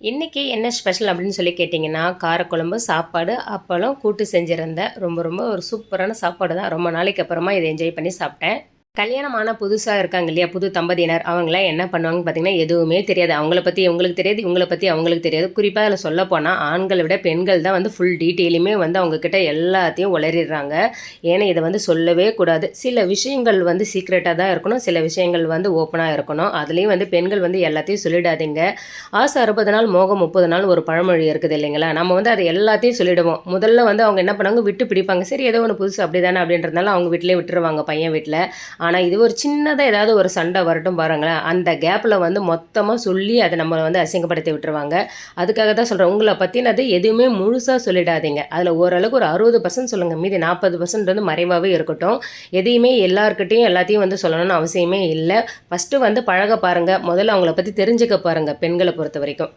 இன்றைக்கி என்ன ஸ்பெஷல் அப்படின்னு சொல்லி கேட்டிங்கன்னா, காரக்குழம்பு, சாப்பாடு, அப்பளம், கூட்டு செஞ்சிருந்தேன். ரொம்ப ரொம்ப ஒரு சூப்பரான சாப்பாடு தான். ரொம்ப நாளைக்கு அப்புறமா இதை என்ஜாய் பண்ணி சாப்பிட்டேன். கல்யாணம் ஆன புதுசா இருக்காங்க இல்லையா, புது தம்பதியினர். அவங்கலாம் என்ன பண்ணுவாங்கன்னு பார்த்தீங்கன்னா, எதுவுமே தெரியாது. அவங்கள பத்தி இவங்களுக்கு தெரியாது, இவங்கள பத்தி அவங்களுக்கு தெரியாது. குறிப்பா அதில சொல்லப்போனா, ஆண்கள விட பெண்கள் தான் வந்து ஃபுல் டீட்டெயிலுமே வந்து அவங்க கிட்ட எல்லாத்தையும் உளறிடுறாங்க. ஏன்னா இத வந்து சொல்லவே கூடாது. சில விஷயங்கள் வந்து சீக்ரெட்டா தான் இருக்கணும். சில விஷயங்கள் வந்து ஓப்பனா இருக்கணும். அதுலயும் வந்து பெண்கள் வந்து எல்லாத்தையும் சொல்லிடாதீங்க. ஆசை 60 நாள், மோகம் 30 நாள் ஒரு பழமொழி இருக்குது இல்லைங்களா? நம்ம வந்து அத எல்லாத்தையும் சொல்லிடுவோம். முதல்ல வந்து அவங்க என்ன பண்ணுவாங்க, விட்டு பிடிப்பாங்க. சரி ஏதோ ஒண்ணு புதுசு அப்படிதானே அப்படின்றதுனால அவங்க வீட்லயே விட்டுருவாங்க, பையன் வீட்ல. ஆனா, இது ஒரு சின்னதா ஏதாவது ஒரு சண்டை வரட்டும் பாருங்களேன், அந்த கேப்ல வந்து மொத்தமா சொல்லி அத நம்மள வந்து அசிங்கப்படுத்தி விட்டுருவாங்க. அதுக்காக தான் சொல்றேன், உங்கள பத்தினது எதுவுமே முழுசா சொல்லிடாதீங்க. அதுல ஓரளவுக்கு ஒரு 60% சொல்லுங்க. மீதி 40% வந்து மறைவாவே இருக்கட்டும். எதையுமே எல்லார்கிட்டயும் எல்லாத்தையும் வந்து சொல்லணும்னு அவசியமே இல்ல. ஃபர்ஸ்ட்டு வந்து பழக பாருங்க. முதல்ல அவங்கள பத்தி தெரிஞ்சுக்க பாருங்க, பெண்கள பொறுத்தவரைக்கும்.